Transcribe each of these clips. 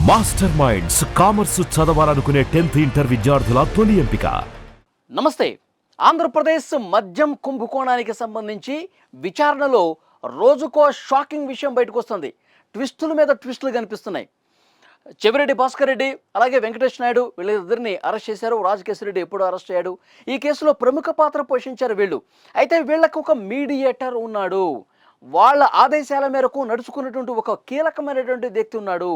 Master minds commerce చదవాలనుకునే 10th inter విద్యార్థుల తొలి ఎంపిక. నమస్తే. ఆంధ్రప్రదేశ్ మద్యం కుంభకోణానికి సంబంధించి విచారణలో రోజుకో షాకింగ్ విషయం బయటకు వస్తుంది. ట్విస్టుల మీద ట్విస్టులు కనిపిస్తున్నాయి. చెవిరెడ్డి భాస్కర్ రెడ్డి అలాగే వెంకటేష్ నాయుడు వీళ్ళిద్దరిని అరెస్ట్ చేశారు. రాజకేశ్వరరెడ్డి ఎప్పుడు అరెస్ట్ అయ్యాడు. ఈ కేసులో ప్రముఖ పాత్ర పోషించారు వీళ్ళు. అయితే వీళ్ళకు ఒక మీడియేటర్ ఉన్నాడు. వాళ్ళ ఆదేశాల మేరకు నడుచుకున్నటువంటి ఒక కీలకమైనటువంటి వ్యక్తి ఉన్నాడు.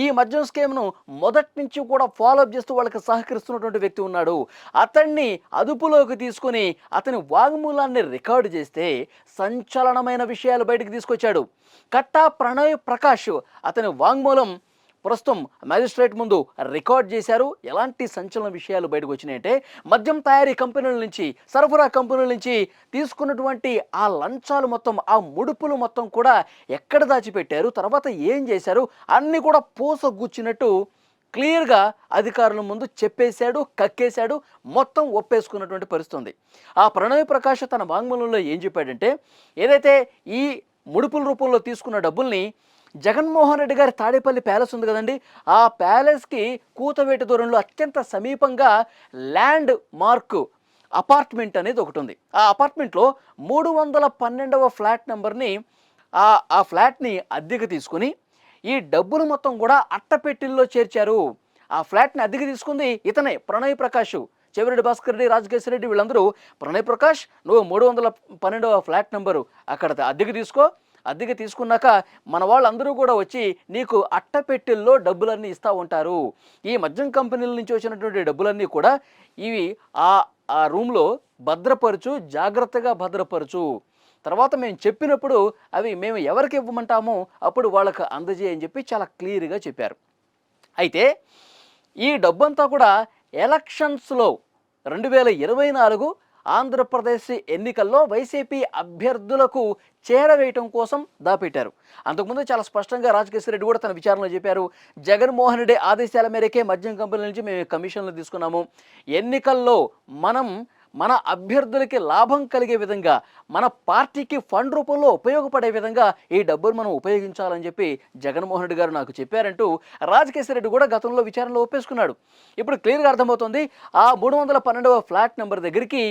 ఈ మద్యం స్కీమ్ను మొదటి నుంచి కూడా ఫాలోఅప్ చేస్తూ వాళ్ళకి సహకరిస్తున్నటువంటి వ్యక్తి ఉన్నాడు. అతన్ని అదుపులోకి తీసుకుని అతని వాంగ్మూలాన్ని రికార్డు చేస్తే సంచలనమైన విషయాలు బయటకు తీసుకొచ్చాడు. కట్టా ప్రణయ్ ప్రకాష్ అతని వాంగ్మూలం ప్రస్తుతం మ్యాజిస్ట్రేట్ ముందు రికార్డ్ చేశారు. ఎలాంటి సంచలన విషయాలు బయటకు వచ్చినాయంటే, మద్యం తయారీ కంపెనీల నుంచి, సరఫరా కంపెనీల నుంచి తీసుకున్నటువంటి ఆ లంచాలు మొత్తం, ఆ ముడుపులు మొత్తం కూడా ఎక్కడ దాచిపెట్టారు, తర్వాత ఏం చేశారు, అన్నీ కూడా పూసగుచ్చినట్టు క్లియర్గా అధికారుల ముందు చెప్పేశాడు, కక్కేశాడు, మొత్తం ఒప్పేసుకున్నటువంటి పరిస్థితి ఉంది. ఆ ప్రణయ్ ప్రకాష్ తన వాంగ్మూలంలో ఏం చెప్పాడంటే, ఏదైతే ఈ ముడుపుల రూపంలో తీసుకున్న డబ్బుల్ని జగన్మోహన్ రెడ్డి గారి తాడేపల్లి ప్యాలెస్ ఉంది కదండి, ఆ ప్యాలెస్కి కూతవేటి దూరంలో అత్యంత సమీపంగా ల్యాండ్ మార్క్ అపార్ట్మెంట్ అనేది ఒకటి ఉంది. ఆ అపార్ట్మెంట్లో 312వ ఫ్లాట్ నెంబర్ని ఆ ఫ్లాట్ని అద్దెకు తీసుకుని ఈ డబ్బులు మొత్తం కూడా అట్టపెట్టిల్లో చేర్చారు. ఆ ఫ్లాట్ని అద్దెకు తీసుకుంది ఇతనే, ప్రణయ్ ప్రకాష్. చెవిరెడ్డి భాస్కర్ రెడ్డి, రాజకేశ్వర రెడ్డి వీళ్ళందరూ, ప్రణయ్ ప్రకాష్ నువ్వు 312వ ఫ్లాట్ నెంబరు అక్కడ అద్దెకు తీసుకో, అద్దెకి తీసుకున్నాక మన వాళ్ళందరూ కూడా వచ్చి నీకు అట్టపెట్టెల్లో డబ్బులన్నీ ఇస్తూ ఉంటారు. ఈ మద్యం కంపెనీల నుంచి వచ్చినటువంటి డబ్బులన్నీ కూడా ఇవి ఆ రూమ్లో భద్రపరచు, జాగ్రత్తగా భద్రపరచు, తర్వాత మేము చెప్పినప్పుడు అవి మేము ఎవరికి ఇవ్వమంటామో అప్పుడు వాళ్ళకు అందజేయని చెప్పి చాలా క్లియర్గా చెప్పారు. అయితే ఈ డబ్బంతా కూడా ఎలక్షన్స్లో 2024 ఆంధ్రప్రదేశ్ ఎన్నికల్లో వైసీపీ అభ్యర్థులకు చేరవేయటం కోసం దాపెట్టారు. అంతకుముందు చాలా స్పష్టంగా రాజకేశ్వర రెడ్డి కూడా తన విచారణలో చెప్పారు. జగన్మోహన్ రెడ్డి ఆదేశాల మేరకే మద్యం కంపెనీల నుంచి మేము కమిషన్లు తీసుకున్నాము. ఎన్నికల్లో మన అభ్యర్థులకి లాభం కలిగే విధంగా, మన పార్టీకి ఫండ్ రూపంలో ఉపయోగపడే విధంగా ఈ డబ్బులు మనం ఉపయోగించాలని చెప్పి జగన్మోహన్ రెడ్డి గారు నాకు చెప్పారంటూ రాజకేశ్వర రెడ్డి కూడా గతంలో విచారణలో ఒప్పేసుకున్నాడు. ఇప్పుడు క్లియర్గా అర్థమవుతుంది. ఆ 312వ ఫ్లాట్ నెంబర్ దగ్గరికి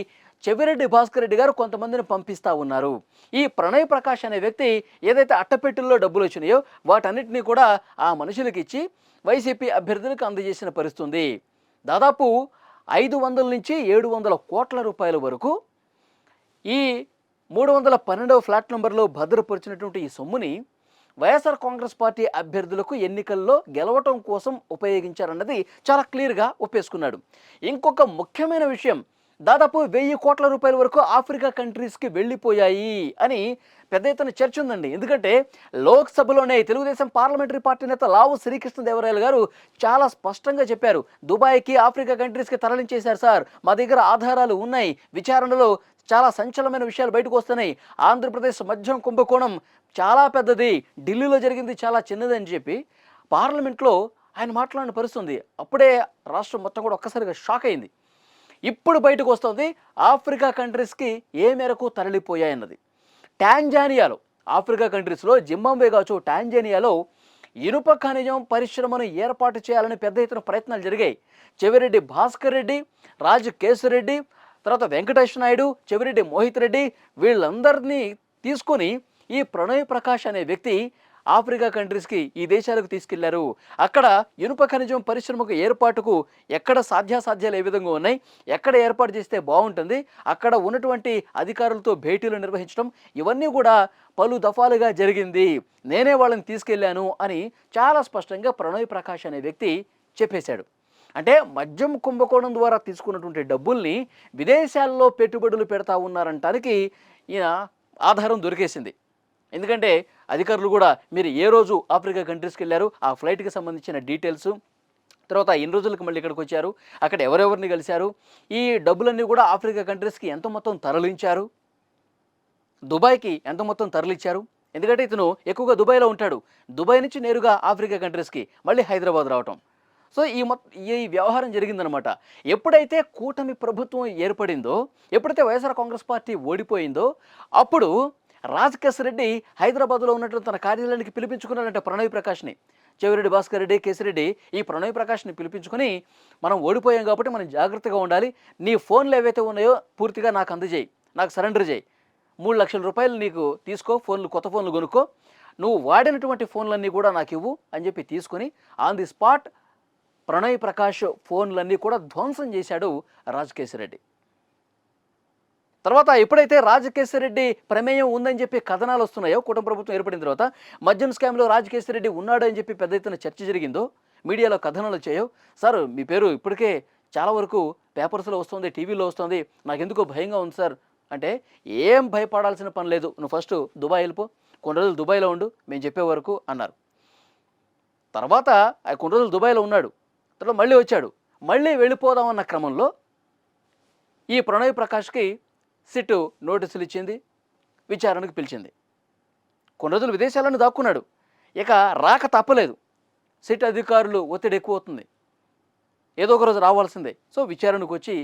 చెవిరెడ్డి భాస్కర్ రెడ్డి గారు కొంతమందిని పంపిస్తూ ఉన్నారు. ఈ ప్రణయ్ ప్రకాష్ అనే వ్యక్తి ఏదైతే అట్టపెట్టెల్లో డబ్బులు వచ్చినాయో వాటన్నిటినీ కూడా ఆ మనుషులకి ఇచ్చి వైసీపీ అభ్యర్థులకు అందజేసిన పరిస్థితి ఉంది. దాదాపు 500 నుంచి 700 కోట్ల రూపాయల వరకు ఈ 312వ ఫ్లాట్ నెంబర్లో భద్రపరిచినటువంటి ఈ సొమ్ముని వైఎస్ఆర్ కాంగ్రెస్ పార్టీ అభ్యర్థులకు ఎన్నికల్లో గెలవటం కోసం ఉపయోగించారన్నది చాలా క్లియర్గా ఒప్పేసుకున్నాడు. ఇంకొక ముఖ్యమైన విషయం, దాదాపు 1000 కోట్ల రూపాయల వరకు ఆఫ్రికా కంట్రీస్కి వెళ్ళిపోయాయి అని పెద్ద ఎత్తున చర్చ ఉందండి. ఎందుకంటే లోక్సభలోనే తెలుగుదేశం పార్లమెంటరీ పార్టీ నేత లావు శ్రీకృష్ణదేవరాయలు గారు చాలా స్పష్టంగా చెప్పారు, దుబాయ్కి, ఆఫ్రికా కంట్రీస్కి తరలించేశారు సార్, మా దగ్గర ఆధారాలు ఉన్నాయి, విచారణలో చాలా సంచలనమైన విషయాలు బయటకు వస్తున్నాయి, ఆంధ్రప్రదేశ్ మద్యం కుంభకోణం చాలా పెద్దది, ఢిల్లీలో జరిగింది చాలా చిన్నదని చెప్పి పార్లమెంట్లో ఆయన మాట్లాడిన పరిస్థితుంది. అప్పుడే రాష్ట్రం మొత్తం కూడా ఒక్కసారిగా షాక్ అయింది. ఇప్పుడు బయటకు వస్తుంది ఆఫ్రికా కంట్రీస్కి ఏ మేరకు తరలిపోయాయన్నది. టాంజానియాలో, ఆఫ్రికా కంట్రీస్లో జింబాబ్వే కావచ్చు, టాంజానియాలో ఇనుప ఖనిజం పరిశ్రమను ఏర్పాటు చేయాలని పెద్ద ఎత్తున ప్రయత్నాలు జరిగాయి. చెవిరెడ్డి భాస్కర్ రెడ్డి, రాజకేశ్వర రెడ్డి, తర్వాత వెంకటేష్ నాయుడు, చెవిరెడ్డి మోహిత్ రెడ్డి వీళ్ళందరినీ తీసుకొని ఈ ప్రణయ్ ప్రకాష్ అనే వ్యక్తి ఆఫ్రికా కంట్రీస్కి, ఈ దేశాలకు తీసుకెళ్లారు. అక్కడ ఇనుప ఖనిజం పరిశ్రమకు ఏర్పాటుకు ఎక్కడ సాధ్యాసాధ్యాలు ఏ విధంగా ఉన్నాయి, ఎక్కడ ఏర్పాటు చేస్తే బాగుంటుంది, అక్కడ ఉన్నటువంటి అధికారులతో భేటీలు నిర్వహించడం, ఇవన్నీ కూడా పలు దఫాలుగా జరిగింది, నేనే వాళ్ళని తీసుకెళ్లాను అని చాలా స్పష్టంగా ప్రణయ్ ప్రకాష్ అనే వ్యక్తి చెప్పేశాడు. అంటే మద్యం కుంభకోణం ద్వారా తీసుకున్నటువంటి డబ్బుల్ని విదేశాల్లో పెట్టుబడులు పెడతా ఉన్నారంటానికి ఈయన ఆధారం దొరికేసింది. ఎందుకంటే అధికారులు కూడా మీరు ఏ రోజు ఆఫ్రికా కంట్రీస్కి వెళ్ళారు, ఆ ఫ్లైట్కి సంబంధించిన డీటెయిల్స్, తర్వాత ఎన్ని రోజులకు మళ్ళీ ఇక్కడికి వచ్చారు, అక్కడ ఎవరెవరిని కలిశారు, ఈ డబ్బులన్నీ కూడా ఆఫ్రికా కంట్రీస్కి ఎంత మొత్తం తరలించారు, దుబాయ్కి ఎంత మొత్తం తరలించారు. ఎందుకంటే ఇతను ఎక్కువగా దుబాయ్లో ఉంటాడు. దుబాయ్ నుంచి నేరుగా ఆఫ్రికా కంట్రీస్కి మళ్ళీ హైదరాబాద్ రావటం. సో ఈ వ్యవహారం జరిగిందనమాట. ఎప్పుడైతే కూటమి ప్రభుత్వం ఏర్పడిందో, ఎప్పుడైతే వైఎస్ఆర్ కాంగ్రెస్ పార్టీ ఓడిపోయిందో అప్పుడు రాజకేశ్వర రెడ్డి హైదరాబాద్లో ఉన్నటువంటి తన కార్యాలయానికి పిలిపించుకున్నాడంటే ప్రణయ్ ప్రకాష్ని. చెవిరెడ్డి భాస్కర్ రెడ్డి, కేసిరెడ్డి ఈ ప్రణయ్ ప్రకాష్ని పిలిపించుకొని మనం ఓడిపోయాం కాబట్టి మనం జాగ్రత్తగా ఉండాలి, నీ ఫోన్లు ఏవైతే ఉన్నాయో పూర్తిగా నాకు అందజేయి, నాకు సరెండర్ చేయి, 3 లక్షల రూపాయలు నీకు తీసుకో, ఫోన్లు కొత్త ఫోన్లు కొనుక్కో, నువ్వు వాడినటువంటి ఫోన్లన్నీ కూడా నాకు ఇవ్వు అని చెప్పి తీసుకొని on the spot Pranay Prakash ఫోన్లన్నీ కూడా ధ్వంసం చేశాడు రాజకేశ్వరరెడ్డి. తర్వాత ఎప్పుడైతే రాజకేశ్వరరెడ్డి ప్రమేయం ఉందని చెప్పి కథనాలు వస్తున్నాయో, కుటుంబ ప్రభుత్వం ఏర్పడిన తర్వాత మద్యం స్కామ్లో రాజకేశ్వరరెడ్డి ఉన్నాడు అని చెప్పి పెద్ద ఎత్తున చర్చ జరిగిందో, మీడియాలో కథనాలు వచ్చాయో, సార్ మీ పేరు ఇప్పటికే చాలా వరకు పేపర్స్లో వస్తుంది, టీవీలో వస్తుంది, నాకు ఎందుకో భయంగా ఉంది సార్ అంటే, ఏం భయపడాల్సిన పని లేదు, నువ్వు ఫస్ట్ దుబాయ్ వెళ్ళిపో, కొన్ని రోజులు దుబాయ్లో ఉండు, మేము చెప్పే వరకు అన్నారు. తర్వాత కొన్ని రోజులు దుబాయ్లో ఉన్నాడు, తర్వాత మళ్ళీ వచ్చాడు. మళ్ళీ వెళ్ళిపోదామన్న క్రమంలో ఈ ప్రణయ్ ప్రకాష్కి సిట్ నోటీసులు ఇచ్చింది, విచారణకు పిలిచింది. కొన్ని రోజులు విదేశాలను దాక్కున్నాడు, ఇక రాక తప్పలేదు, సిట్ అధికారులు ఒత్తిడి ఎక్కువ అవుతుంది, ఏదో ఒక రోజు రావాల్సిందే. సో విచారణకు వచ్చి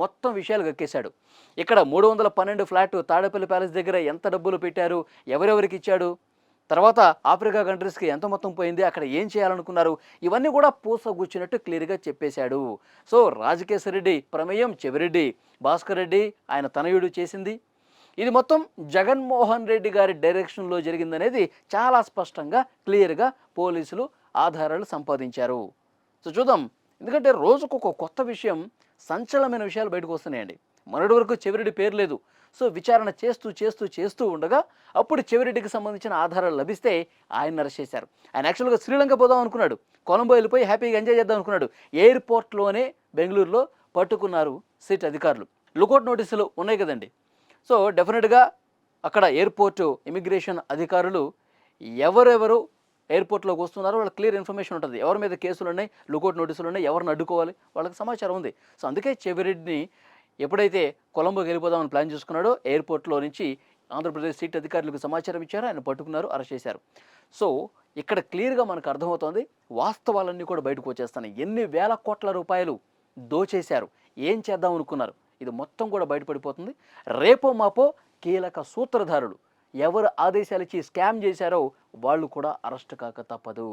మొత్తం విషయాలు గక్కేశాడు. ఇక్కడ 312 ఫ్లాట్ తాడేపల్లి ప్యాలెస్ దగ్గర ఎంత డబ్బులు పెట్టారు, ఎవరెవరికి ఇచ్చాడు, తర్వాత ఆఫ్రికా కంట్రీస్కి ఎంత మొత్తం పోయింది, అక్కడ ఏం చేయాలనుకున్నారు, ఇవన్నీ కూడా పూసగుచ్చినట్టు క్లియర్గా చెప్పేశాడు. సో రాజకేశ్వరరెడ్డి ప్రమేయం చెవిరెడ్డి భాస్కర్ రెడ్డి ఆయన తనయుడు చేసింది, ఇది మొత్తం జగన్మోహన్ రెడ్డి గారి డైరెక్షన్లో జరిగిందనేది చాలా స్పష్టంగా క్లియర్గా పోలీసులు ఆధారాలు సంపాదించారు. సో చూద్దాం, ఎందుకంటే రోజుకు ఒక కొత్త విషయం, సంచలనమైన విషయాలు బయటకు వస్తున్నాయండి. మొన్నటి వరకు చెవిరెడ్డి పేరు లేదు. సో విచారణ చేస్తూ ఉండగా అప్పుడు చెవిరెడ్డికి సంబంధించిన ఆధారాలు లభిస్తే ఆయన అరెస్ట్ చేశారు. ఆయన యాక్చువల్గా శ్రీలంక పోదాం అనుకున్నాడు, కొలంబో వెళ్ళిపోయి హ్యాపీగా ఎంజాయ్ చేద్దాం అనుకున్నాడు. ఎయిర్పోర్ట్లోనే బెంగళూరులో పట్టుకున్నారు సిట్ అధికారులు. లుకౌట్ నోటీసులు ఉన్నాయి కదండి. సో డెఫినెట్గా అక్కడ ఎయిర్పోర్ట్ ఇమిగ్రేషన్ అధికారులు ఎవరెవరు ఎయిర్పోర్ట్లోకి వస్తున్నారో వాళ్ళకి క్లియర్ ఇన్ఫర్మేషన్ ఉంటుంది, ఎవరి మీద కేసులు ఉన్నాయి, లుకౌట్ నోటీసులు ఉన్నాయి, ఎవరిని అడ్డుకోవాలి, వాళ్ళకి సమాచారం ఉంది. సో అందుకే చెవిరెడ్డిని ఎప్పుడైతే కొలంబోకి వెళ్ళిపోదామని ప్లాన్ చేసుకున్నాడో, ఎయిర్పోర్ట్లో నుంచి ఆంధ్రప్రదేశ్ సిట్ అధికారులకు సమాచారం ఇచ్చారు, ఆయన పట్టుకున్నారు, అరెస్ట్ చేశారు. సో ఇక్కడ క్లియర్గా మనకు అర్థమవుతోంది, వాస్తవాలన్నీ కూడా బయటకు వచ్చేస్తాయి. ఎన్ని వేల కోట్ల రూపాయలు దోచేశారు, ఏం చేద్దాం అనుకున్నారు, ఇది మొత్తం కూడా బయటపడిపోతుంది. రేపో మాపో కీలక సూత్రధారులు ఎవరు ఆదేశాలు ఇచ్చి స్కామ్ చేశారో వాళ్ళు కూడా అరెస్ట్ కాక తప్పదు.